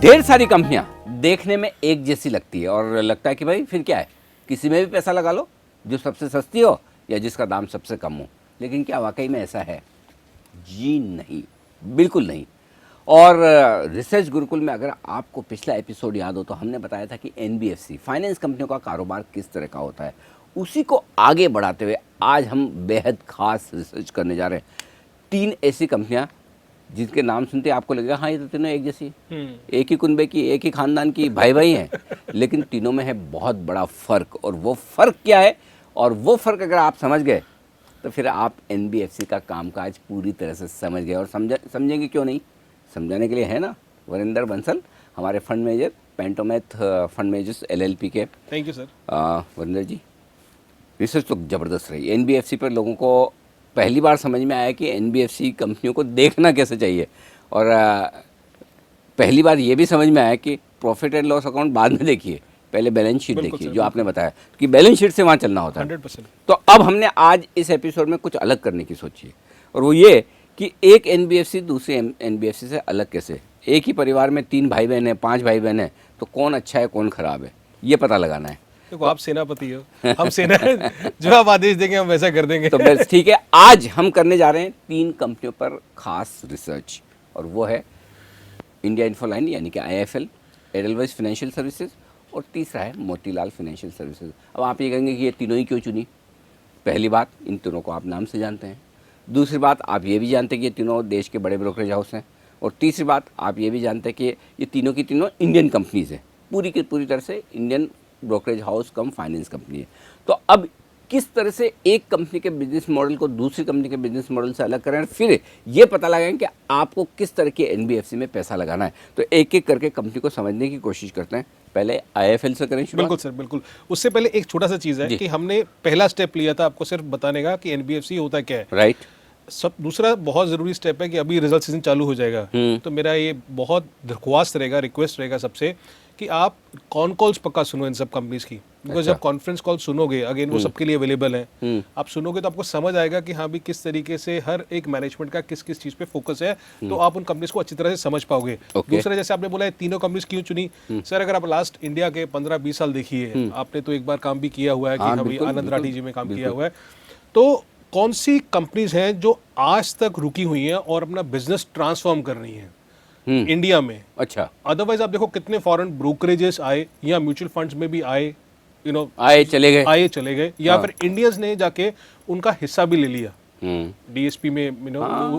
ढेर सारी कंपनियां देखने में एक जैसी लगती है और लगता है कि भाई फिर क्या है, किसी में भी पैसा लगा लो, जो सबसे सस्ती हो या जिसका दाम सबसे कम हो। लेकिन क्या वाकई में ऐसा है? जी नहीं, बिल्कुल नहीं। और रिसर्च गुरुकुल में अगर आपको पिछला एपिसोड याद हो तो हमने बताया था कि एनबीएफसी फाइनेंस कंपनियों का कारोबार किस तरह का होता है। उसी को आगे बढ़ाते हुए आज हम बेहद खास रिसर्च करने जा रहे हैं। 3 ऐसी कंपनियां जिनके नाम सुनते ही आपको लगेगा हाँ ये तो तीनों एक जैसी, एक ही कुनबे की, एक ही खानदान की, भाई भाई हैं। लेकिन तीनों में है बहुत बड़ा फ़र्क, और वो फ़र्क क्या है, और वो फ़र्क अगर आप समझ गए तो फिर आप एनबीएफसी का कामकाज पूरी तरह से समझ गए। और समझेंगे क्यों नहीं, समझाने के लिए है ना वरिंदर बंसल, हमारे fund manager, Pantomath fund managers LLP के। Thank you sir. Varinder ji, research तो ज़बरदस्त रही। एनबीएफसी पर लोगों को पहली बार समझ में आया कि एनबीएफसी कंपनियों को देखना कैसे चाहिए, और पहली बार ये भी समझ में आया कि प्रॉफिट एंड लॉस अकाउंट बाद में देखिए, पहले बैलेंस शीट देखिए, जो आपने बताया कि बैलेंस शीट से वहाँ चलना होता है। 100%। तो अब हमने आज इस एपिसोड में कुछ अलग करने की सोची है, और वो ये कि एक एनबीएफसी दूसरे एनबीएफसी से अलग कैसे। एक ही परिवार में 3 भाई बहन हैं, 5 भाई बहन हैं, तो कौन अच्छा है कौन खराब है, ये पता लगाना है। देखो आप सेनापति हो, हम सेना जो आप आदेश देंगे हम वैसा कर देंगे। तो बस ठीक है, आज हम करने जा रहे हैं 3 कंपनियों पर खास रिसर्च, और वो है इंडिया इन्फोलाइन यानी कि आईएफएल, एडलवाइज फाइनेंशियल सर्विसेज, और तीसरा है मोतीलाल फाइनेंशियल सर्विसेज। अब आप ये कहेंगे कि ये तीनों ही क्यों चुनी? पहली बात, इन तीनों को आप नाम से जानते हैं। दूसरी बात, आप ये भी जानते हैं कि ये तीनों देश के बड़े ब्रोकरेज हाउस हैं। और तीसरी बात, आप ये भी जानते हैं कि ये तीनों की तीनों इंडियन कंपनीज़ हैं, पूरी की पूरी तरह से इंडियन ब्रोकरेज हाउस कम फाइनेंस कंपनी है। तो अब किस तरह से एक कंपनी के बिजनेस मॉडल को दूसरी कंपनी के बिजनेस मॉडल से अलग करें, फिर ये पता लगाएं कि आपको किस तरह के एनबीएफसी में पैसा लगाना है। तो एक एक करके कंपनी को समझने की कोशिश करते हैं। पहले आईएफएल से करें शुरुआत। बिल्कुल सर, बिल्कुल। उससे पहले एक छोटा सा चीज़ है कि हमने पहला स्टेप लिया था आपको सिर्फ बताने का कि एनबीएफसी होता क्या है, राइट। सब दूसरा बहुत ज़रूरी स्टेप है कि अभी रिजल्ट सीजन चालू हो जाएगा, तो मेरा ये बहुत दरख्वास्त रहेगा, रिक्वेस्ट रहेगा सबसे कि आप कॉन कॉल्स पक्का सुनो इन सब कंपनीज की। बिकॉज जब कॉन्फ्रेंस कॉल सुनोगे, अगेन वो सबके लिए अवेलेबल है, आप सुनोगे तो आपको समझ आएगा कि हाँ भी किस तरीके से हर एक मैनेजमेंट का किस किस चीज़ पे फोकस है, तो आप उन कंपनीज को अच्छी तरह से समझ पाओगे। दूसरा, जैसे आपने बोला है तीनों कंपनीज क्यों चुनी, सर अगर आप लास्ट इंडिया के 15-20 साल देखिए, आपने तो एक बार काम भी किया हुआ है कि अभी आनंद राठी जी में काम किया हुआ है, तो कौन सी कंपनीज हैं जो आज तक रुकी हुई हैं और अपना बिजनेस ट्रांसफॉर्म कर रही हैं इंडिया में? अच्छा। अदरवाइज आप देखो कितने फॉरेन ब्रोकरेजेस आए या म्यूचुअल फंड्स में भी आए, आए चले गए, या फिर इंडियंस ने जाके उनका हिस्सा भी ले लिया डीएसपी में,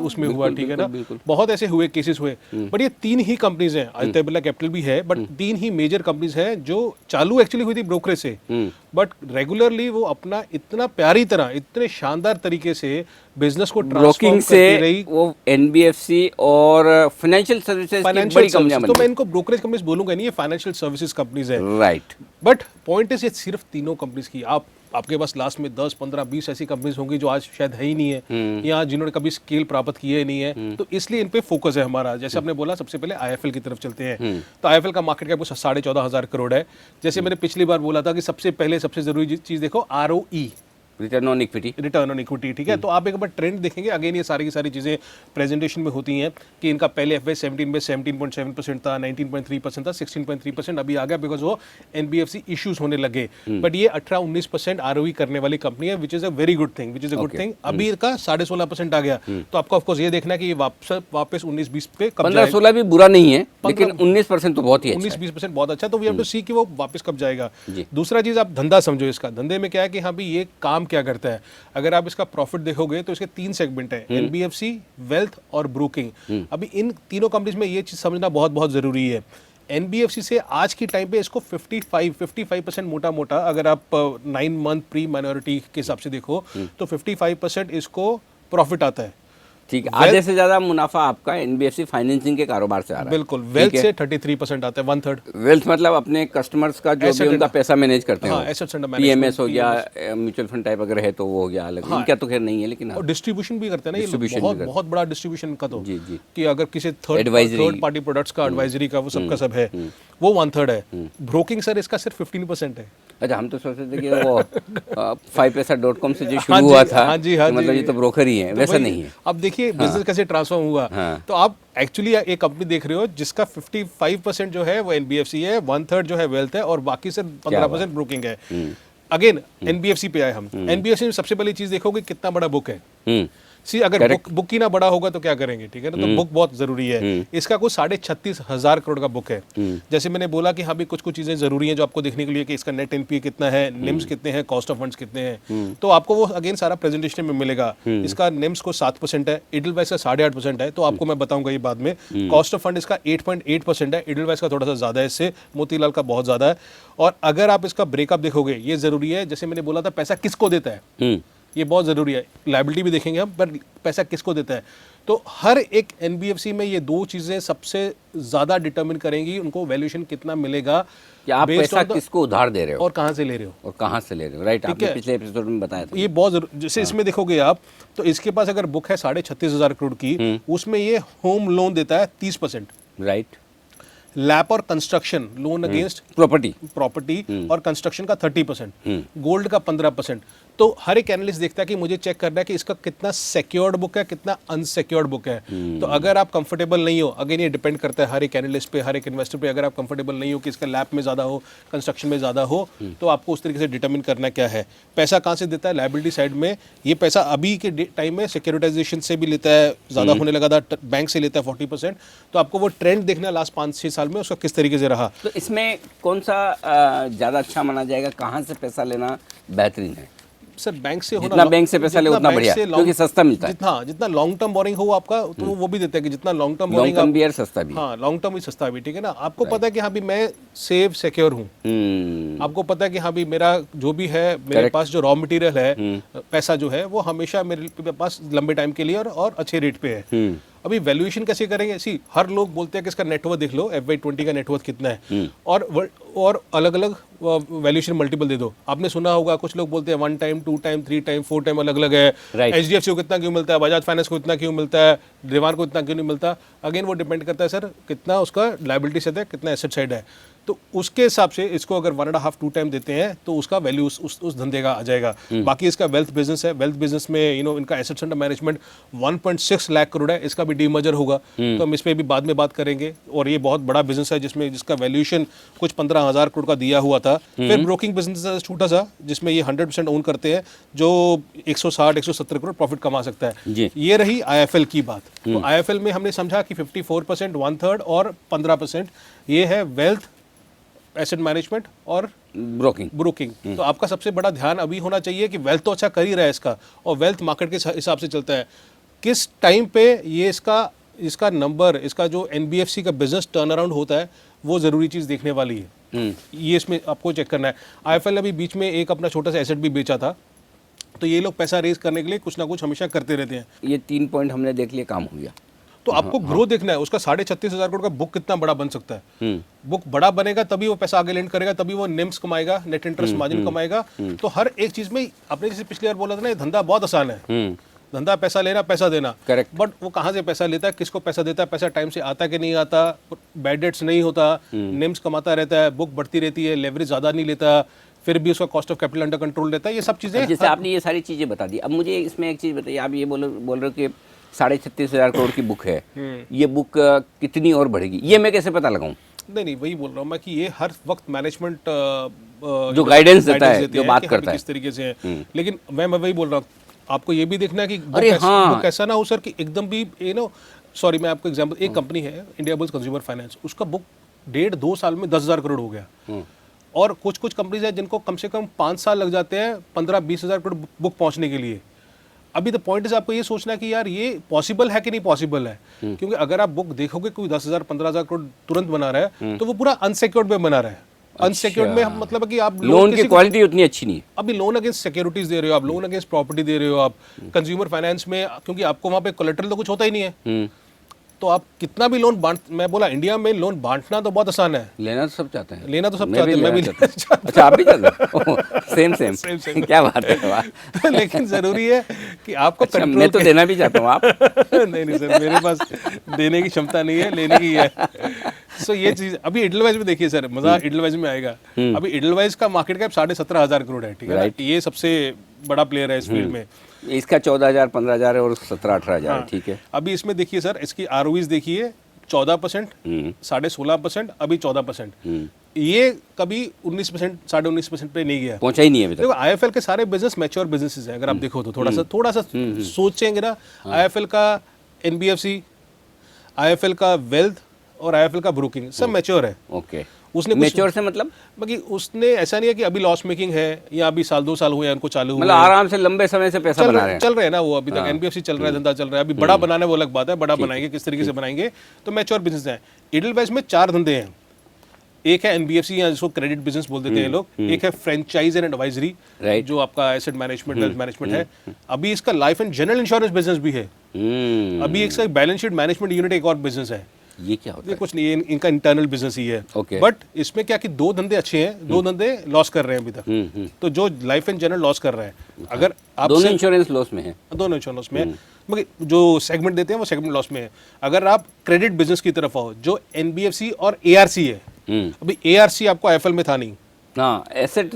उसमें हुआ, ठीक है ना। बहुत ऐसे हुए केसेस हुए, बट ये 3 ही कंपनीज हैं, आदित्य बिरला कैपिटल भी है, बट 3 ही मेजर कंपनीज हैं जो चालू एक्चुअली हुई थी ब्रोकरेज से, बट रेगुलरली वो अपना इतना प्यारी तरह, इतने शानदार तरीके से बिजनेस को ट्रांसफॉर्म करती रही। वो एनबीएफसी और फाइनेंशियल सर्विसेज की बड़ी कंपनियां बनी। तो मैं इनको ब्रोकरेज कंपनीज बोलूंगा नहीं, ये फाइनेंशियल सर्विसेज कंपनीज है, राइट। बट पॉइंट इज ये सिर्फ तीनों कंपनीज की, आपके पास लास्ट में 10, 15, 20 ऐसी कंपनीज होंगी जो आज शायद है ही नहीं है, या जिन्होंने कभी स्केल प्राप्त किया ही नहीं है, तो इसलिए इन पे फोकस है हमारा। जैसे आपने बोला, सबसे पहले आईएफएल की तरफ चलते हैं। तो आईएफएल का मार्केट कैप 14,500 करोड़ है। जैसे मैंने पिछली बार बोला था कि सबसे पहले सबसे जरूरी चीज देखो आरओई, रिटर्न ऑन इक्विटी, ठीक है। तो आप एक बार ट्रेंड देखेंगे, अगेन ये सारी की सारी चीजें प्रेजेंटेशन में होती हैं कि इनका पहले FY17 में 17.7% था, 19.3% था, 16.3% अभी आ गया, बिकॉज वो एनबीएफसी इश्यूज होने लगे। बट ये 18-19% आरओई करने वाली कंपनी है, which is a very good thing, अभी इसका 16.5% आ गया। तो आपको ऑफकोर्स ये देखना है कि ये वापस 19-20 पे कब जाएगा। 15-16 भी बुरा नहीं है, लेकिन 19% तो बहुत ही अच्छा है। 19-20% बहुत अच्छा है, तो वी हैव टू सी कि वो वापस कब जाएगा। दूसरा चीज, आप धंधा समझो इसका। धंधे में क्या है कि हाँ भी ये काम क्या करता है। अगर आप इसका प्रॉफिट देखोगे तो इसके 3 सेगमेंट हैं, एनबीएफसी, वेल्थ और ब्रोकिंग। अभी इन तीनों कंपनीज में ये चीज समझना बहुत बहुत जरूरी है। एनबीएफसी से आज की टाइम पे इसको 55% मोटा अगर आप 9 मंथ प्री माइनॉरिटी के हिसाब से देखो तो 55% इसको प्रॉफिट आता है। ठीक है, आधे से ज्यादा मुनाफा आपका एनबीएफसी फाइनेंसिंग के कारोबार से आ रहा है। बिल्कुल, वेल्थ से 33% आता है, 1/3। वेल्थ मतलब अपने कस्टमर्स का जो भी उनका पैसा मैनेज करते हैं, एसेट्स अंडर पीएमएस हो गया, म्यूचुअल फंड टाइप अगर है तो वो हो गया अलग। इनका तो खैर नहीं है, लेकिन और डिस्ट्रीब्यूशन भी करते हैं ना ये, बहुत बड़ा डिस्ट्रीब्यूशन का, तो जी कि अगर किसी थर्ड पार्टी प्रोडक्ट्स का, एडवाइजरी का, वो सबका सब है, वो 1/3 है। ब्रोकिंग सर इसका सिर्फ 15% है। अच्छा, हम तो सोचते थे कि वो 5paisa.com से जो हाँ शुरू जी, हुआ था, हाँ जी, हाँ कि मतलब जी। ये तो ब्रोकर ही है, तो वैसा भाई, नहीं है। अब देखिए बिजनेस कैसे ट्रांसफॉर्म हुआ। हाँ। तो आप एक्चुअली एक कंपनी देख रहे हो जिसका 55% जो है वो एनबीएफसी है, 1/3 जो है वेल्थ है और बाकी से क्या बात। 15% ब्रोकिंग है। अगेन एनबीएफसी पे आए हम। एनबीएफसी में सबसे पहली चीज देखोगे कितना बड़ा बुक है। हम्म। सी अगर Correct. बुक ही ना बड़ा होगा तो क्या करेंगे, ठीक है ना। तो बुक बहुत जरूरी है। इसका कुछ 36,500 करोड़ का बुक है। जैसे मैंने बोला कि हाँ भी कुछ कुछ चीजें जरूरी हैं जो आपको देखने के लिए, कि इसका नेट एनपीए कितना है, निम्स कितने हैं, कॉस्ट ऑफ फंड्स कितने हैं, तो आपको वो अगेन सारा प्रेजेंटेशन में मिलेगा। इसका निम्स को 7% है, इडलवाइस का 8.5% है, तो आपको मैं बताऊंगा ये बाद में। कॉस्ट ऑफ फंड इसका 8.8% है, इडलवाइस का थोड़ा सा ज्यादा है, इससे मोतीलाल का बहुत ज्यादा है। और अगर आप इसका ब्रेकअप देखोगे, ये जरूरी है, जैसे मैंने बोला था पैसा किसको देता है, ये बहुत ज़रूरी है। लायबिलिटी भी देखेंगे हम, पर पैसा किसको देता है। तो हर एक एनबीएफसी में ये दो चीज़ें सबसे ज़्यादा डिटरमिन करेंगी उनको वैल्यूएशन कितना मिलेगा, कि आप based पैसा on the- किसको उधार दे रहे हो और कहाँ से ले रहे हो। और कहाँ से ले रहे हो, राइट। आपने है। पिछले एपिसोड में बताया था। ये बहुत जैसे इसमें देखोगे आप, तो इसके पास अगर बुक है 36,500 करोड़ की, उसमें ये होम लोन देता है 30%, राइट। लैप और कंस्ट्रक्शन लोन अगेंस्ट प्रॉपर्टी और कंस्ट्रक्शन का 30%, गोल्ड का 15%। तो हर एक एनालिस्ट देखता है कि मुझे चेक करना है कि इसका कितना सिक्योर्ड बुक है, कितना अनसिक्योर्ड बुक है। तो अगर आप कंफर्टेबल नहीं हो, अगेन ये डिपेंड करता है हर एक एनालिस्ट पे, हर एक इन्वेस्टर पे, अगर आप कंफर्टेबल नहीं हो कि इसका लैप में ज़्यादा हो, कंस्ट्रक्शन में ज़्यादा हो, तो आपको उस तरीके से डिटरमिन करना क्या है। पैसा कहाँ से देता है, लायबिलिटी साइड में। ये पैसा अभी के टाइम में सिक्योरिटाइजेशन से भी लेता है, ज़्यादा होने लगा था, बैंक से लेता है 40%। तो आपको वो ट्रेंड देखना है लास्ट 5-6 साल में, उसका किस तरीके से रहा। तो इसमें कौन सा ज़्यादा अच्छा माना जाएगा, कहाँ से पैसा लेना बेहतरीन है? सर बैंक से होना, जितना बैंक से पैसा ले जितना उतना बैंक बढ़िया, से क्योंकि सस्ता मिलता है। जितना लॉन्ग टर्म बोरिंग हो आपका, तो वो भी देते हैं कि जितना long term long boring term भी है, सस्ता भी है। हाँ, लॉन्ग टर्म भी सस्ता भी, ठीक है ना। आपको पता है कि हाँ भी मैं सेफ सिक्योर हूँ। आपको पता है कि हाँ भी मेरा जो भी है, मेरे पास जो रॉ मटेरियल है, पैसा जो है, वो हमेशा मेरे पास लंबे टाइम के लिए और अच्छे रेट पे है। अभी वैल्यूएशन कैसे करेंगे? सी हर लोग बोलते हैं कि इसका नेटवर्थ देख लो, FY20 का नेटवर्थ कितना है, और अलग अलग वैल्यूएशन मल्टीपल दे दो। आपने सुना होगा कुछ लोग बोलते हैं 1 टाइम, 2 टाइम, 3 टाइम, 4 टाइम अलग अलग है। Right. HDFC को कितना क्यों मिलता है, बजाज फाइनेंस को इतना क्यों मिलता है, देवान को इतना क्यों नहीं मिलता। अगेन वो डिपेंड करता है सर कितना उसका लायबिलिटी साइड है, कितना एसेट साइड है। तो उसके हिसाब से इसको अगर 1.5-2 टाइम देते हैं तो उसका वैल्यू उस धंधे का आ जाएगा। बाकी इसका वेल्थ बिजनेस है, वेल्थ बिजनेस में इनका assets under management 1.6 lakh crore है, इसका भी डीमर्जर होगा, तो हम इस पे भी बाद में बात करेंगे। और ये बहुत बड़ा बिजनेस है जिसका वैल्यूएशन कुछ 15,000 करोड़ का दिया हुआ था। फिर ब्रोकिंग बिजनेस है छोटा सा, जिसमें ये 100% ओन करते हैं, जो 160-170 करोड़ प्रॉफिट कमा सकता है। जी। ये रही IIFL की बात। तो IIFL में हमने समझा कि 54%, 1/3 और 15% ये है वेल्थ, एसेट मैनेजमेंट और ब्रोकिंग। तो आपका सबसे बड़ा ध्यान अभी होना चाहिए कि वेल्थ तो अच्छा कर ही रहा है इसका, और वेल्थ मार्केट के हिसाब से चलता है। किस टाइम पे ये इसका नंबर, इसका जो एनबीएफसी का बिजनेस टर्न अराउंड होता है, वो जरूरी चीज देखने वाली है। ये इसमें आपको चेक करना है। IIFL अभी बीच में एक अपना छोटा सा एसेट भी बेचा था, तो ये लोग पैसा रेज करने के लिए कुछ ना कुछ हमेशा करते रहते हैं। ये 3 पॉइंट हमने देख लिया, काम हो गया। तो आपको ग्रोथ देखना है, उसका 36,500 करोड़ का बुक कितना बड़ा बन सकता है। बुक बड़ा बनेगा तभी वो पैसा आगे लेंड करेगा, तभी वो निम्स कमाएगा, नेट इंटरेस्ट मार्जिन कमाएगा। तो हर एक चीज में आपने जैसे पिछली बार बोला था ना, ये धंधा बहुत आसान है। धंधा पैसा लेना, पैसा देना। करेक्ट। बट वो कहाँ से पैसा लेता है, किसको पैसा देता है, पैसा टाइम से आता कि नहीं आता, बैड डेट्स नहीं होता, निम्स कमाता रहता है, बुक बढ़ती रहती है, लेवरेज ज्यादा नहीं लेता, फिर भी उसका cost of capital under control रहता है। ये सब चीजें जैसे आपने ये सारी चीजें बता दी, अब मुझे इसमें एक चीज बताइए। आप ये बोल रहे हो कि 36,500 करोड़ की बुक है, ये बुक कितनी और बढ़ेगी, ये मैं कैसे पता लगाऊं? नहीं, वही बोल रहा हूँ मैं कि ये हर वक्त मैनेजमेंट जो गाइडेंस देता है, जो बात करता है, किस तरीके से है। लेकिन मैं वही बोल रहा हूँ, आपको ये भी देखना है कि अरे हाँ, बुक ऐसा ना हो सर कि एकदम भी सॉरी, मैं आपको एग्जांपल, एक कंपनी है इंडिया बुल्स कंज्यूमर फाइनेंस, उसका बुक 1.5-2 साल में 10,000 करोड़ हो गया। और कुछ कंपनीज है जिनको कम से कम 5 साल लग जाते हैं 15-20 हज़ार करोड़ बुक पहुंचने के लिए। अभी द पॉइंट इज आपको ये सोचना कि यार ये पॉसिबल है कि नहीं पॉसिबल है। क्योंकि अगर आप बुक देखोगे कोई 10,000-15,000 करोड़ तुरंत बना रहा है, तो वो पूरा अनसिक्योर्ड में बना रहा है। अनसिक्योर्ड में हम मतलब है कि आप लोन की क्वालिटी उतनी अच्छी नहीं है। अभी लोन अगेंस्ट सिक्योरिटीज दे रहे हो आप, लोन अगेंस्ट प्रॉपर्टी दे रहे हो आप कंज्यूमर फाइनेंस में, क्योंकि आपको वहां पे कोलेटरल तो कुछ होता ही नहीं है। तो आप कितना भी लोन मैं बोला इंडिया में लोन बांटना तो बहुत आसान है, लेना तो सब चाहते हैं, लेना तो सब चाहते हैं, मैं भी लेना चाहता हूं। अच्छा, आप भी चाहते हो? सेम क्या बात है, वाह। लेकिन जरूरी है कि आपको अच्छा, मैं तो देना भी चाहता हूँ, आप? नहीं सर, मेरे पास देने की क्षमता नहीं है, लेने की है। सो ये चीज अभी एडलवाइज में देखिए सर, मजा एडलवाइज में आएगा। अभी एडलवाइज का मार्केट कैप 17,500 करोड़ है, ठीक है ना? ये सबसे बड़ा प्लेयर है इस फील्ड में। इसका 14,000 15,000 है और 17-18,000, ठीक है। अभी इसमें देखिए सर, इसकी आरओईज देखिए 14%, 16.5%, अभी 14%। ये कभी 19%, 19.5% पे नहीं गया, पहुंचा ही नहीं है अभी तक। देखो आईएफएल के सारे बिजनेस मैच्योर बिजनेसेस हैं। अगर आप देखो तो थोड़ा सा सोचेंगे ना, आईएफएल का एनबीएफसी, आईएफएल का वेल्थ और आईएफएल का ब्रोकिंग सब मैच्योर है। ओके, उसने मैच्योर से मतलब बाकी उसने ऐसा नहीं है कि अभी लॉस मेकिंग है या अभी साल 2 साल हुए हैं उनको चालू हुए मतलब आराम से लंबे समय से पैसा बना रहे हैं। चल रहे हैं ना वो, अभी तक एनबीएफसी चल रहा है, धंधा चल रहा है। अभी बड़ा बनाना है वो अलग बात है, बड़ा बनाएंगे किस तरीके से बनाएंगे, तो मैच्योर बिजनेस है। एडलवाइज में 4 धंधे हैं। एक है एनबीएफसी या जिसको क्रेडिट बिजनेस बोल देते हैं लोग, एक है फ्रेंचाइज एंड एडवाइजरी, जो आपका एसेट मैनेजमेंट, वेल्थ मैनेजमेंट है। अभी इसका life and general insurance business भी है। अभी इसका बैलेंस शीट मैनेजमेंट यूनिट एक और बिजनेस है। ये क्या होता है? कुछ नहीं, इनका इंटरनल बिजनेस ही है। बट इसमें क्या कि 2 धंधे अच्छे हैं, 2 धंधे लॉस कर रहे हैं अभी तक। तो जो लाइफ एंड जनरल लॉस कर रहा है, अगर आप दोनों इंश्योरेंस लॉस में है, दोनों इंश्योरेंस में है, मगर जो सेगमेंट देते हैं वो सेगमेंट लॉस में है। अगर आप क्रेडिट बिजनेस की तरफ आओ, जो एनबीएफसी और एआरसी है, अभी एआरसी आपको आईएफएल में था नहीं, हाँ, एसेट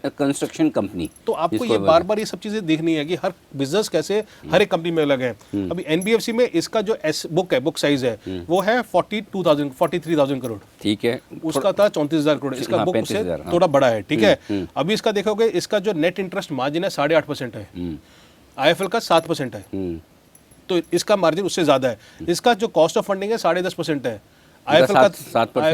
कंस्ट्रक्शन कंपनी, तो आपको ये बार बार ये सब चीजें देखनी है कि हर बिजनेस कैसे हर एक कंपनी में अलग है। अभी एनबीएफसी में इसका जो बुक साइज है वो है 43,000 करोड़, ठीक है। उसका था 34,000 करोड़, इसका बुक से थोड़ा बड़ा है, ठीक है। अभी इसका देखोगे, इसका जो नेट इंटरेस्ट मार्जिन है 8.5% है, आईएफएल का 7% है, तो इसका मार्जिन उससे ज्यादा है। इसका जो कॉस्ट ऑफ फंडिंग है 10.5% है, आईएफएल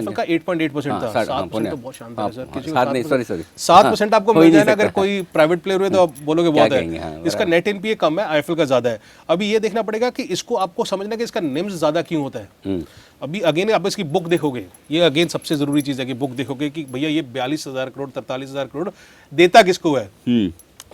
का 8.8% था। 7% तो बहुत शानदार है सर। किसी को 7% आपको मिल जाए ना, अगर कोई प्राइवेट प्लेयर हुए तो आप बोलोगे बहुत है। इसका नेट एनपीए कम है, आईएफएल का ज्यादा है। अभी ये देखना पड़ेगा कि इसको आपको समझना कि इसका निम्स ज्यादा क्यों होता है। अभी अगेन आप इसकी बुक देखोगे, ये अगेन सबसे जरूरी चीज है कि बुक देखोगे कि भैया ये 42,000 करोड़ 43,000 करोड़ देता किसको है।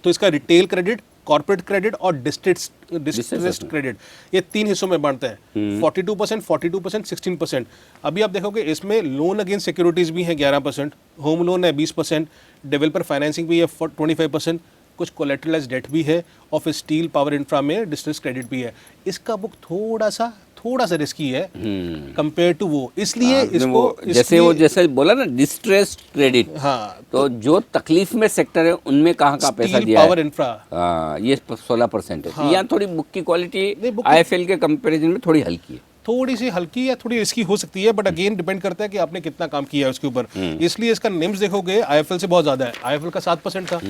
तो इसका रिटेल क्रेडिट, कॉर्पोरेट क्रेडिट और डिस्ट्रेस्ड क्रेडिट, ये 3 हिस्सों में बांटते हैं। 42%, 42%, 16%। अभी आप देखोगे इसमें लोन अगेंस्ट सिक्योरिटीज भी है 11%, होम लोन है 20%, डेवलपर फाइनेंसिंग भी है 25%, कुछ कोलेटरलाइज्ड डेट भी है, और फिर स्टील पावर इंफ्रा में डिस्ट्रेस क्रेडिट भी है। इसका बुक थोड़ा सा रिस्की है कंपेयर टू वो, इसलिए इसको जैसे बोला ना डिस्ट्रेस्ड क्रेडिट, हाँ, तो जो तकलीफ में सेक्टर है उनमें कहाँ पैसा दिया है, पावर इंफ्रा, ये 16% है। हाँ। यहाँ थोड़ी बुक की क्वालिटी आईएफएल के कंपैरिजन में थोड़ी हल्की है, थोड़ी सी हल्की या थोड़ी रिस्की हो सकती है, बट अगेन डिपेंड करता है कि आपने कितना काम किया है उसके ऊपर। इसलिए इसका निम्स देखोगे आईएफएल से बहुत ज्यादा है। आईएफएल का 7% था,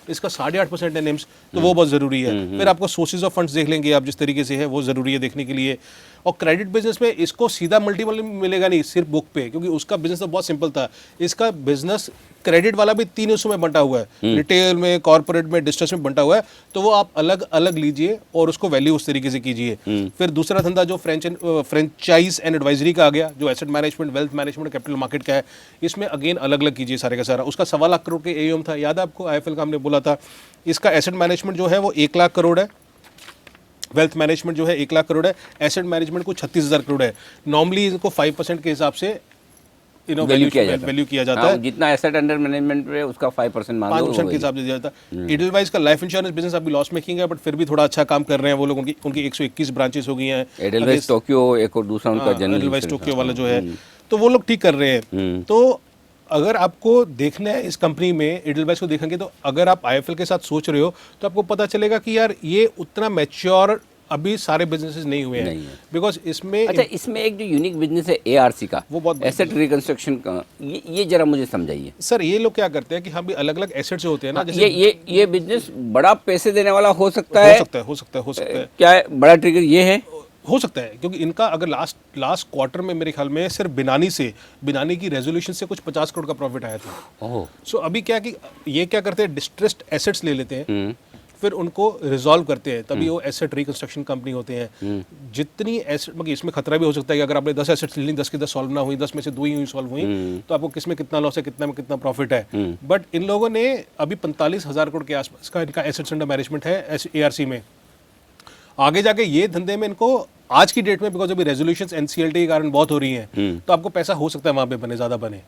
इसका 8.5% है निम्स, तो वो बहुत जरूरी है। फिर आपको सोर्सेज ऑफ फंड्स देख लेंगे आप, जिस तरीके से है वो जरूरी है देखने के लिए। और क्रेडिट बिजनेस में इसको सीधा मल्टीपल मिलेगा नहीं सिर्फ बुक पे, क्योंकि उसका बिजनेस तो बहुत सिंपल था। इसका बिजनेस क्रेडिट वाला भी 3 हिस्सों में बंटा हुआ है, रिटेल में, कॉर्पोरेट में, डिस्ट्रेस में बंटा हुआ है। तो वो आप अलग अलग लीजिए और उसको वैल्यू उस तरीके से कीजिए। फिर दूसरा धंधा जो फ्रेंचाइज एंड एडवाइजरी का आ गया, जो asset management, wealth management, capital market का है, इसमें अगेन अलग अलग कीजिए सारे का सारा। उसका 1.25 लाख करोड़ के एयूएम था, याद है आपको, आईएफएल का हमने बोला था। इसका एसेट मैनेजमेंट जो है वो 1 लाख करोड़ है, वेल्थ मैनेजमेंट जो है 1 लाख करोड़ है, एसेट मैनेजमेंट को 36,000 करोड़ है। नॉर्मली इनको 5% के हिसाब से वैल्यू किया जाता है। जितना एसेट अंडर मैनेजमेंट पे उसका 5% मान लो, 5% के हिसाब से दिया जाता है। एडलवाइज का लाइफ इंश्योरेंस बिजनेस अभी लॉस मेकिंग है, बट फिर भी थोड़ा अच्छा काम कर रहे हैं वो लोग। उनकी 121 ब्रांचेस हो गई हैं। एडलवाइज टोक्यो एक और दूसरा उनका जनरल एडलवाइज टोक्यो वाला जो है, तो वो लोग ठीक कर रहे हैं। तो अगर आपको देखना है इस कंपनी में, एडलवाइज को देखेंगे, तो अगर आप आईएफएल के साथ सोच रहे हो तो आपको पता चलेगा कि यार ये उतना मैच्योर अभी सारे बिजनेसेस नहीं हुए हैं, बिकॉज इसमें अच्छा, इसमें एक जो यूनिक बिजनेस है एआरसी का, वो बहुत एसेट रिकंस्ट्रक्शन का, ये जरा मुझे समझाइए सर। ये लोग क्या करते हैं कि हम भी अलग अलग एसेट्स होते हैं ना, जैसे ये बिजनेस बड़ा पैसे देने वाला हो सकता है। हो सकता है। क्या है बड़ा ट्रिगर ये है? हो सकता है, क्योंकि इनका अगर लास्ट क्वार्टर में मेरे ख्याल में सिर्फ बिनानी की रेजोल्यूशन से कुछ 50 करोड़ का प्रॉफिट आया था। सो अभी क्या कि ये क्या करते हैं, डिस्ट्रेस्ड एसेट्स ले लेते हैं, फिर उनको रिजॉल्व करते हैं, तभी वो एसेट रिकंस्ट्रक्शन कंपनी होते हैं। जितनी एसेट, मतलब इसमें खतरा भी हो सकता है कि अगर आपने 10 एसेट्स ले ली, 10 की 10 सॉल्व ना हुई, 10 में से 2 ही सॉल्व हुई, तो आपको किसमें कितना लॉस है, कितना में कितना प्रॉफिट है। बट इन लोगों ने अभी 45,000 करोड़ के आसपास का इनका एसेट्स अंडर मैनेजमेंट है एआरसी में। आगे जाके ये धंधे में इनको आज की डेट में, बिकॉज अभी रेजोल्यूशंस एनसीएलटी के कारण बहुत हो रही हैं, तो आपको पैसा हो सकता है वहां पे बने, ज्यादा बने।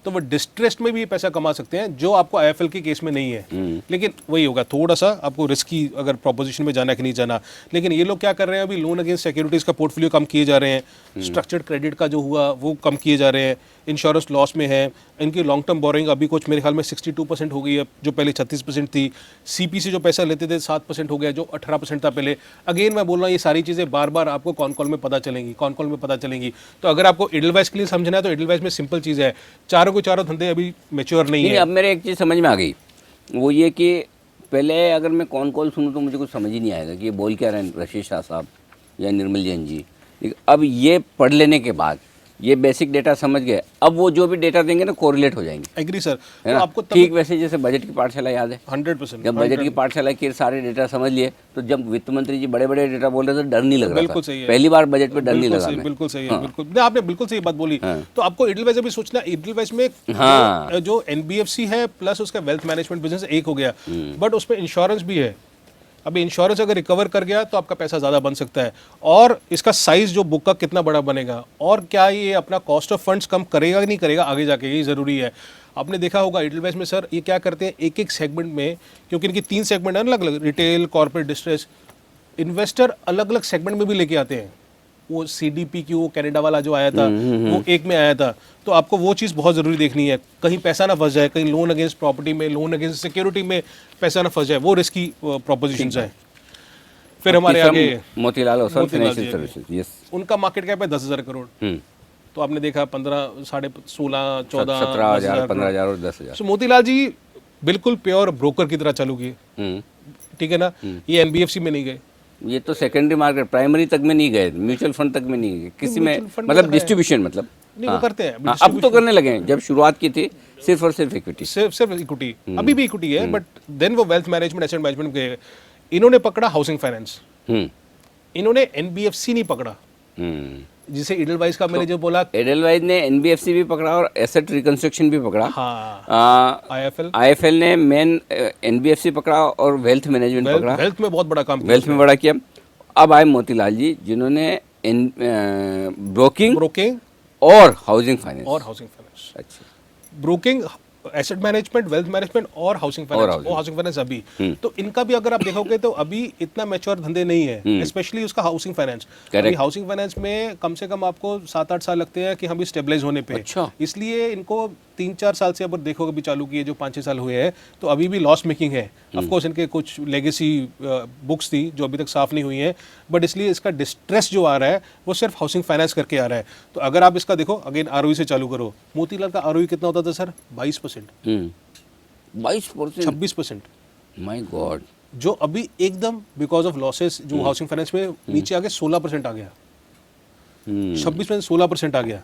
तो वो डिस्ट्रेस्ड में भी पैसा कमा सकते हैं, जो आपको आईएफएल के केस में नहीं है। लेकिन वही होगा, थोड़ा सा आपको रिस्की अगर प्रोपोजिशन में जाना कि नहीं जाना। लेकिन ये लोग क्या कर रहे हैं, अभी लोन अगेंस्ट सिक्योरिटीज का पोर्टफोलियो कम किए जा रहे हैं, स्ट्रक्चर्ड क्रेडिट का जो हुआ वो कम किए जा रहे हैं, इंश्योरेंस लॉस में है, इनकी लॉन्ग टर्म बोरिंग अभी कुछ मेरे ख्याल में 62% हो गई है, जो पहले 36% थी। सीपी से जो पैसा लेते थे 7% हो गया, जो 18% था पहले। अगेन मैं बोल रहा हूँ, ये सारी चीज़ें बार बार आपको कॉन कॉल में पता चलेंगी, कॉन कॉल में पता चलेंगी। तो अगर आपको एडलवाइस के लिए समझना है तो एडलवाइस में सिंपल चीज़ है, चारों के चारों धंधे अभी मेच्योर नहीं है। अब मेरे एक चीज़ समझ में आ गई, वो ये कि पहले अगर मैं कौन कॉल सुनूँ तो मुझे कुछ समझ ही नहीं आएगा कि ये बोल क्या रहे हैं रशीद शाह साहब या निर्मल जैन जी। अब ये पढ़ लेने के बाद ये बेसिक डेटा समझ गए, अब वो जो भी डेटा देंगे ना कोरिलेट हो जाएंगे। Agree sir. है तो ना? आपको ठीक वैसे जैसे बजट की पाठशाला याद है, 100% जब बजट की पाठशाला के सारे डेटा समझ लिए तो जब वित्त मंत्री जी बड़े बड़े डेटा बोल रहे थे डर नहीं लग रहा बिल्कुल था। सही है। पहली बार बजट पे डर नहीं लगा हमें। बिल्कुल सही है, बिल्कुल नहीं, आपने बिल्कुल सही बात बोली। तो आपको एडलवाइस अभी सोचना, एडलवाइस में जो एनबीएफसी है प्लस उसका वेल्थ मैनेजमेंट बिजनेस एक हो गया, बट उसमें इंश्योरेंस भी है। अभी इंश्योरेंस अगर रिकवर कर गया तो आपका पैसा ज़्यादा बन सकता है, और इसका साइज जो बुक का कितना बड़ा बनेगा, और क्या ये अपना कॉस्ट ऑफ फंड्स कम करेगा कि नहीं करेगा आगे जाके, ये ज़रूरी है। आपने देखा होगा एडलवाइस में सर ये क्या करते हैं, एक एक सेगमेंट में, क्योंकि इनकी 3 सेगमेंट है अलग अलग, रिटेल, कॉर्पोरेट, डिस्ट्रेस, इन्वेस्टर अलग अलग सेगमेंट में भी लेके आते हैं। वो सीडीपी की वो कनाडा वाला जो आया था वो एक में आया था। तो आपको वो चीज़ बहुत ज़रूरी देखनी है, कहीं पैसा ना फंस जाए, कहीं लोन अगेंस्ट प्रॉपर्टी में, लोन अगेंस्ट सिक्योरिटी में पैसा ना फंस जाए, वो रिस्की प्रोपोजिशंस है। फिर हमारे आगे मोतीलाल ओसवाल मोतीलाल फाइनेंशियल जी सर्विसेज, यस, उनका मार्केट कैप है 10,000 करोड़। तो आपने देखा 15, 16, 14, 17,000, 15,000 और 10,000। सो मोतीलाल जी बिल्कुल प्योर ब्रोकर की तरह चालू किए, ठीक है ना। ये एनबीएफसी में नहीं गए, ये तो सेकेंडरी मार्केट, प्राइमरी तक में नहीं गए, म्यूचुअल फंड तक में नहीं गए, किसी में म्यूचुअल फंड मतलब में डिस्ट्रीब्यूशन, मतलब नहीं वो करते हैं हाँ, अब तो करने लगे हैं, जब शुरुआत की थी सिर्फ और सिर्फ इक्विटी, सिर्फ इक्विटी, अभी भी इक्विटी है, बट देन वो वेल्थ मैनेजमेंट, एसेट मैनेजमेंट गए। इन्होंने पकड़ा हाउसिंग फाइनेंस, इन्होंने एनबीएफसी नहीं पकड़ा, जिसे एडलवाइस का मैंने जो बोला, एडलवाइज ने एनबीएफसी भी पकड़ा और एसेट रिकंस्ट्रक्शन भी पकड़ा। हाँ, आईएफएल ने मेन एनबीएफसी पकड़ा और वेल्थ मैनेजमेंट पकड़ा, वेल्थ में बहुत बड़ा काम किया, वेल्थ में बड़ा किया। अब आए मोतीलाल जी जिन्होंने ब्रोकिंग और हाउसिंग फाइनेंस। अच्छा, broking, asset management, wealth management और हाउसिंग फाइनेंस अभी तो इनका भी अगर आप देखोगे तो अभी इतना मैच्योर धंधे नहीं है, स्पेशली उसका हाउसिंग फाइनेंस। अभी हाउसिंग फाइनेंस में कम से कम आपको 7-8 साल लगते हैं कि हम भी स्टेबलाइज होने पे। अच्छा। इसलिए इनको 3-4 साल से, अब देखोगे भी चालू किए जो 5-6 साल हुए हैं, तो अभी भी लॉस मेकिंग है। ऑफकोर्स इनके कुछ लेगेसी बुक्स थी जो अभी तक साफ नहीं हुई हैं, बट इसलिए इसका डिस्ट्रेस जो आ रहा है वो सिर्फ हाउसिंग फाइनेंस करके आ रहा है। तो अगर आप इसका देखो अगेन आरओई से चालू करो, मोतीलाल का आरओई कितना होता था सर? 22%, 22%, 26%। माय गॉड, जो अभी एकदम बिकॉज ऑफ लॉसेस जो हाउसिंग फाइनेंस में नीचे आ गया, 16% आ गया, 26% 16% आ गया।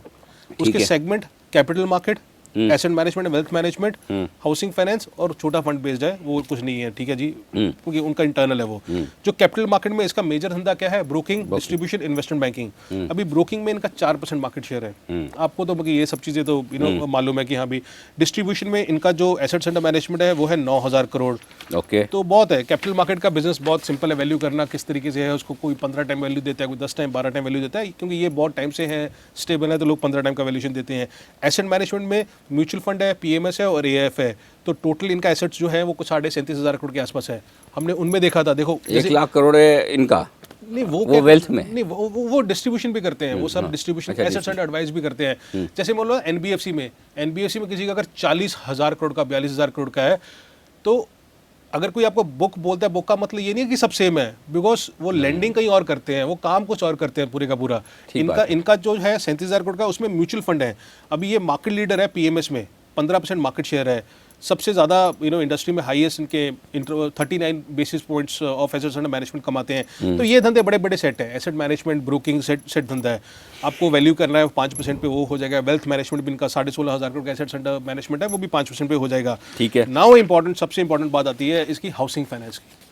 उसके segment capital market, asset management, wealth management, housing finance और छोटा फंड बेस्ड है, वो कुछ नहीं है, ठीक है जी, क्योंकि उनका इंटरनल है वो। जो कैपिटल मार्केट में इसका मेजर धंधा क्या है? Broking, distribution, investment banking. अभी ब्रोकिंग में इनका 4% मार्केट शेयर है। आपको तो ये सब चीजें तो मालूम है कि हाँ भी। डिस्ट्रीब्यूशन में इनका जो एसेट्स अंडर मैनेजमेंट है वो है 9,000 करोड़। ओके, तो बहुत है। कैपिटल मार्केट का बिजनेस बहुत सिंपल है, वैल्यू करना किस तरीके से है उसको, कोई 15 टाइम वैल्यू देता है, कोई 10 टाइम, 12 टाइम वैल्यू देता है, क्योंकि ये बहुत टाइम से है, स्टेबल है, तो लोग 15 टाइम का वैल्यूएशन देते हैं। एसेट मैनेजमेंट में म्यूचुअल फंड है, पीएमएस है और एएफ है, तो टोटल इनका एसेट्स जो है वो कुछ 37,500 करोड़ के आसपास है। हमने उनमें देखा था, देखो 1 लाख करोड़ है इनका, नहीं वो वेल्थ में नहीं, वो डिस्ट्रीब्यूशन भी करते हैं, वो सब डिस्ट्रीब्यूशन, एसेट्स एंड एडवाइस भी करते हैं। जैसे मान लो एनबीएफसी में किसी का अगर 40,000 करोड़ का, 42,000 करोड़ का है, तो अगर कोई आपको बुक बोलता है, बुक का मतलब ये नहीं है कि सब सेम है, बिकॉज वो लेंडिंग कहीं और करते हैं, वो काम कुछ और करते हैं पूरे का पूरा। इनका जो है 37,000 करोड़ का, उसमें म्यूचुअल फंड है। अभी ये मार्केट लीडर है पीएमएस में, 15% मार्केट शेयर है, सबसे ज़्यादा इंडस्ट्री में हाईएस्ट इनके 39 basis points of assets under management कमाते हैं। तो ये धंधे बड़े बड़े सेट है, एसेट मैनेजमेंट, ब्रोकिंग सेट धंधा है। आपको वैल्यू करना है 5% पे, वो हो जाएगा। वेल्थ मैनेजमेंट भी इनका 16,500 करोड़ का एसेट्स अंडर मैनेजमेंट है, वो भी 5% पे हो जाएगा। ठीक है। नाउ इंपॉर्टेंट, सबसे इंपॉर्टेंट बात आती है इसकी हाउसिंग फाइनेंस की।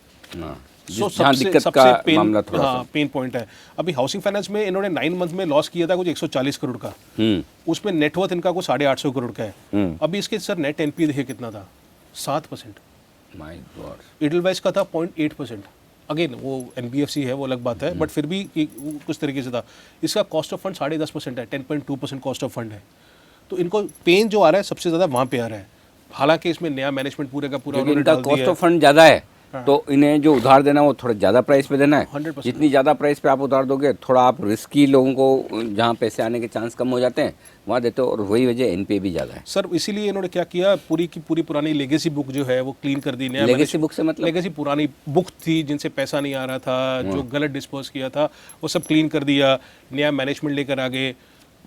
पेन पॉइंट है। अभी हाउसिंग फाइनेंस में इन्होंने 9 मंथ में लॉस किया था कुछ 140 करोड़ का, उसमें नेटवर्थ इनका कुछ 850 करोड़ का है। अभी इसके सर नेट एनपीए देखिए कितना था, 7%। माय गॉड, एडलवाइस का था 0.8%। अगेन वो एनबीएफसी है, वो अलग बात है, बट फिर भी कुछ तरीके से था। इसका कॉस्ट ऑफ फंड 10.5% है, 10.2% कॉस्ट ऑफ फंड है। तो इनको पेन जो आ रहा है सबसे ज़्यादा वहाँ पे आ रहा है। हालांकि इसमें नया मैनेजमेंट पूरे का पूरा क्योंकि उन्होंने इनका डाल कॉस्ट दिया ऑफ फंड ज़्यादा है, हाँ। तो इन्हें जो उधार देना है वो थोड़ा ज़्यादा प्राइस पे देना है। 100%। जितनी ज़्यादा प्राइस पे आप उधार दोगे, थोड़ा आप रिस्की लोगों को जहाँ पैसे आने के चांस कम हो जाते हैं वहाँ देते हो, और वही वजह एनपीए भी ज़्यादा है। सर इसीलिए इन्होंने क्या किया, पूरी की पूरी पुरानी लेगेसी बुक जो है वो क्लीन कर दी। नया लेगेसी बुक से मतलब लेगेसी पुरानी बुक थी जिनसे पैसा नहीं आ रहा था, जो गलत डिस्पोज किया था, वो सब क्लीन कर दिया। नया मैनेजमेंट लेकर आ गए,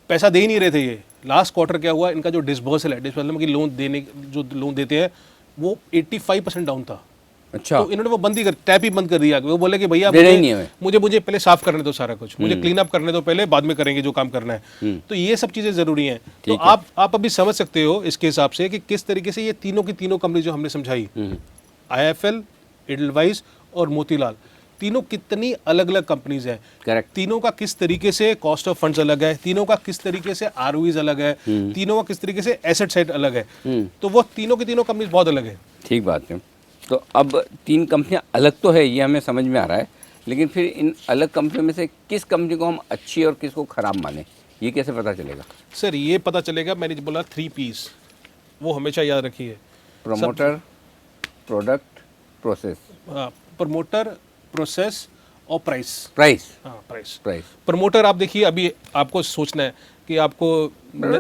पैसा दे ही नहीं रहे थे ये। लास्ट क्वार्टर क्या हुआ, इनका जो डिस्बर्सल है, डिस्बर्सल में कि लोन देने, जो लोन देते हैं वो 85% डाउन था। अच्छा, तो इन्होंने वो बंद ही कर, टैप ही बंद कर दिया। वो बोले कि भैया देना ही नहीं है मुझे पहले साफ करने दो सारा कुछ, मुझे क्लीन अप करने दो पहले, बाद में करेंगे जो काम करना है। तो ये सब चीज़ें ज़रूरी हैं। तो आप अभी समझ सकते हो इसके हिसाब से कि किस तरीके से ये तीनों की तीनों कंपनी जो हमने समझाई, IIFL, एडलवाइस और मोतीलाल, तीनों कितनी अलग अलग कंपनीज हैं। करेक्ट। तीनों का किस तरीके से कॉस्ट ऑफ फंड्स अलग है, तीनों का किस तरीके से ROEs अलग है, तीनों का किस तरीके से एसेट साइड अलग है। तो वो तीनों की तीनों कंपनीज बहुत अलग है। ठीक बात है। तो अब तीन कंपनियां अलग तो है, ये हमें समझ में आ रहा है, लेकिन फिर इन अलग कंपनियों में से किस कंपनी को हम अच्छी और किसको खराब माने, ये कैसे पता चलेगा? सर ये पता चलेगा, मैंने जो बोला 3 Ps, वो हमेशा याद रखिए। Promoter, product, process. Promoter, process और प्राइस। प्राइस। हाँ, प्राइस। प्राइस। प्रमोटर आप देखिए, अभी आपको सोचना है कि आपको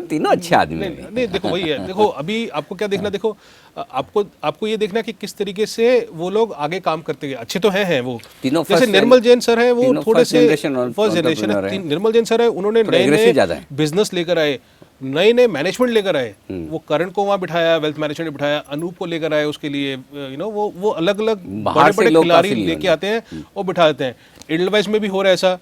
तीनों अच्छे आदमी नहीं, हैं। नहीं देखो वही है। देखो अभी आपको क्या देखना, देखो आपको ये देखना कि किस तरीके से वो लोग आगे काम करते गए। अच्छे तो हैं वो तीनों जैसे first निर्मल जैन सर हैं, वो तीनों थोड़े first से generation फर्स्ट जनरेशन entrepreneur है। हैं। निर्मल जैन सर है, उन्होंने थोड़े नए aggressive ज़्यादा नए हैं। बिजनेस लेकर आए, नए नए मैनेजमेंट लेकर आए। वो करण को वहाँ बिठाया, वेल्थ मैनेजमेंट बिठाया, अनूप को लेकर आए उसके लिए, वो अलग अलग बाहर बड़े से बड़े लोग खिलाड़ी काफी लिए लेके आते हैं और बिठा देते हैं। एडलवाइस में भी हो रहा है ऐसा,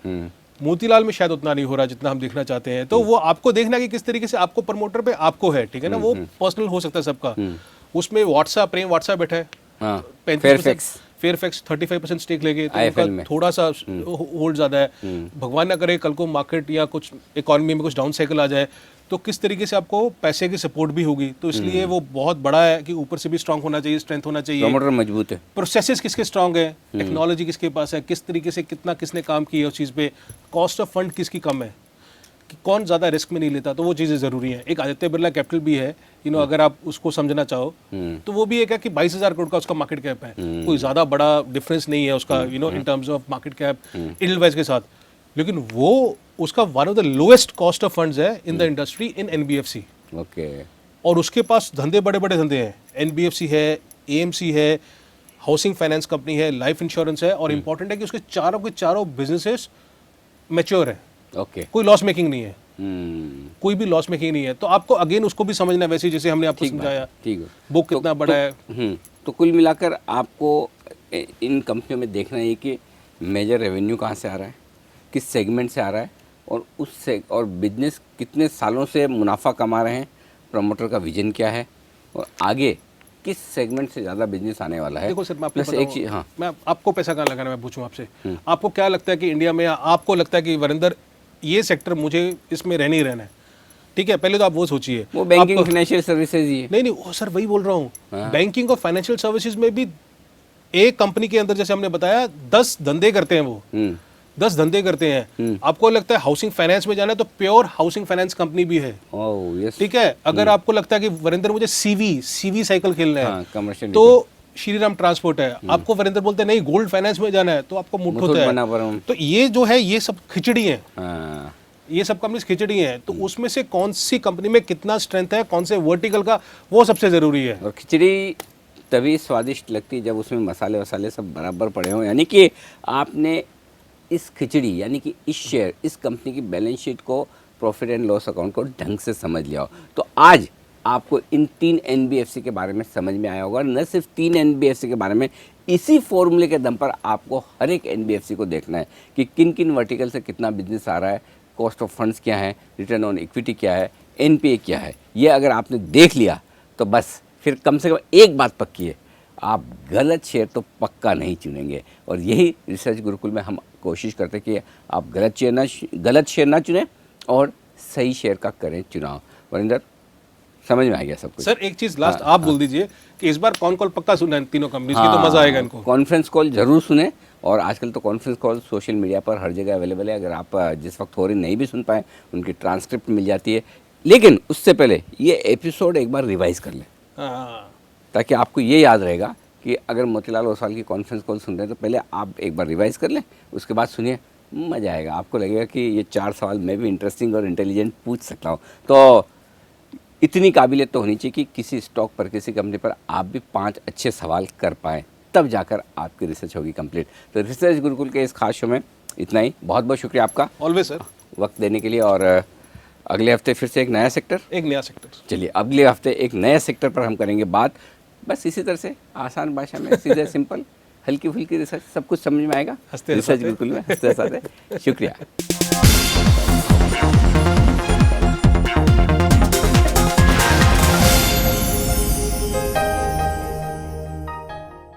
मोतीलाल में शायद उतना नहीं हो रहा जितना हम देखना चाहते हैं। तो वो आपको देखना कि किस तरीके से आपको प्रमोटर पे आपको है, ठीक है ना, वो पर्सनल हो सकता है सबका। उसमें व्हाट्सएप, प्रेम व्हाट्सएप बैठा है, हाँ, 35%, फेयरफैक्स 35% स्टेक लेके, तो IIFL उनका में। थोड़ा सा होल्ड ज़्यादा है। भगवान ना करे कल को मार्केट या कुछ इकोनॉमी में कुछ डाउन साइकिल आ जाए, तो किस तरीके से आपको पैसे की सपोर्ट भी होगी। तो इसलिए वो बहुत बड़ा है कि ऊपर से भी स्ट्रांग होना चाहिए, स्ट्रेंथ होना चाहिए। प्रमोटर मजबूत है। प्रोसेसेस किसके स्ट्रांग है, टेक्नोलॉजी किसके पास है, किस तरीके से कितना किसने काम किया उस चीज़ पे, कॉस्ट ऑफ फंड किसकी कम है, कि कौन ज़्यादा रिस्क में नहीं लेता। तो वो चीज़ें ज़रूरी हैं। एक आदित्य बिरला कैपिटल भी है, अगर आप उसको समझना चाहो तो वो भी एक है कि 22,000 करोड़ का उसका मार्केट कैप है। कोई ज़्यादा बड़ा डिफरेंस नहीं है उसका in terms of market cap Edelweiss के साथ, लेकिन वो उसका one of the lowest cost of funds है in the industry in NBFC। Okay. और उसके पास धंधे बड़े बड़े धंधे हैं, NBFC है, AMC है, हाउसिंग फाइनेंस कंपनी है, लाइफ इंश्योरेंस है, और इंपॉर्टेंट है कि उसके चारों के चारों बिजनेसेस मैच्योर है। ओके। कोई लॉस मेकिंग नहीं है, कोई भी लॉस मेकिंग नहीं है। तो आपको अगेन उसको भी समझना है, वैसे जैसे हमने आपको समझाया। ठीक है। बुक कितना बड़ा है। तो कुल मिलाकर आपको इन कंपनियों में देखना है कि मेजर रेवेन्यू कहाँ से आ रहा है, किस सेगमेंट से आ रहा है, और उससे और बिजनेस कितने सालों से मुनाफा कमा रहे हैं, प्रमोटर का विजन क्या है, और आगे किस सेगमेंट से ज़्यादा बिजनेस आने वाला है। देखो सर, मैं आपको प्लस एक चीज़, हाँ, मैं आपको पैसा कहाँ लगाना है, मैं पूछूं आपसे, आपको क्या लगता है कि इंडिया में, आपको लगता है कि वरिंदर ये सेक्टर मुझे इसमें रहना ही रहना है, ठीक है, पहले तो आप वो सोचिए। वो बैंकिंग फाइनेंशियल सर्विसेज ही है। नहीं नहीं सर, वही बोल रहा हूँ। बैंकिंग और फाइनेंशियल सर्विसेज में भी एक कंपनी के अंदर, जैसे हमने बताया, 10 धंधे करते हैं वो, 10 धंधे करते हैं। आपको लगता है हाउसिंग फाइनेंस में जाना है तो प्योर हाउसिंग फाइनेंस कंपनी भी है, ओह यस, ठीक है। अगर आपको लगता है कि वरिंदर मुझे सीवी साइकिल खेलना है, कमर्शियल, तो श्रीराम ट्रांसपोर्ट है। आपको वरिंदर बोलते हैं नहीं गोल्ड फाइनेंस में जाना है, तो आपको मुठूट है। तो ये जो है, ये सब खिचड़ी है, ये सब कंपनीज खिचड़ी हैं। तो उसमें से कौन सी कंपनी में कितना स्ट्रेंथ है, कौन से वर्टिकल का, वो सबसे जरूरी है। और खिचड़ी तभी स्वादिष्ट लगती है जब उसमें मसाले वसाले सब बराबर पड़े हों। यानी कि आपने इस खिचड़ी, यानी कि इस शेयर, इस कंपनी की बैलेंस शीट को, प्रॉफिट एंड लॉस अकाउंट को ढंग से समझ लिया हो। तो आज आपको इन 3 NBFC के बारे में समझ में आया होगा। न सिर्फ 3 NBFC के बारे में, इसी फॉर्मूले के दम पर आपको हर एक NBFC को देखना है कि किन किन वर्टिकल से कितना बिजनेस आ रहा है, कॉस्ट ऑफ फंड्स क्या है, रिटर्न ऑन इक्विटी क्या है, NPA क्या है। ये अगर आपने देख लिया तो बस फिर कम से कम एक बात पक्की है, आप गलत शेयर तो पक्का नहीं चुनेंगे। और यही रिसर्च गुरुकुल में हम कोशिश करते हैं कि आप गलत शेयर ना चुनें और सही शेयर का करें चुनाव। वरिंदर, समझ में आ गया सब कुछ? सर एक चीज लास्ट आप बोल दीजिए कि इस बार कौन कॉल पक्का सुनना है तीनों कंपनीज की, तो मजा आएगा इनको। कॉन्फ्रेंस कॉल जरूर सुने, और आजकल तो कॉन्फ्रेंस कॉल सोशल मीडिया पर हर जगह अवेलेबल है। अगर आप जिस वक्त हो रही नहीं भी सुन पाए, उनकी ट्रांसक्रिप्ट मिल जाती है। लेकिन उससे पहले ये एपिसोड एक बार रिवाइज कर लें, हाँ, ताकि आपको ये याद रहेगा कि अगर मोतीलाल ओसवाल की कॉन्फ्रेंस कॉल सुन रहे हैं तो पहले आप एक बार रिवाइज कर लें, उसके बाद सुनिए, मज़ा आएगा। आपको लगेगा कि ये 4 सवाल मैं भी इंटरेस्टिंग और इंटेलिजेंट पूछ सकता हूँ। तो इतनी काबिलियत तो होनी चाहिए कि किसी स्टॉक पर, किसी कंपनी पर आप भी 5 अच्छे सवाल कर पाएँ, तब जाकर आपकी रिसर्च होगी कंप्लीट। तो रिसर्च गुरुकुल के इस खास शो में इतना ही। बहुत बहुत शुक्रिया आपका ऑलवेज सर। वक्त देने के लिए। और अगले हफ्ते फिर से एक नया सेक्टर। एक नया सेक्टर। चलिए अगले हफ्ते एक नए सेक्टर पर हम करेंगे बात, बस इसी तरह से आसान भाषा में, सीधे सिंपल, हल्की फुल्की रिसर्च, सब कुछ समझ में आएगा हंसते रिसर्च हंसाते। गुरुकुल में, हंसते हंसाते। शुक्रिया।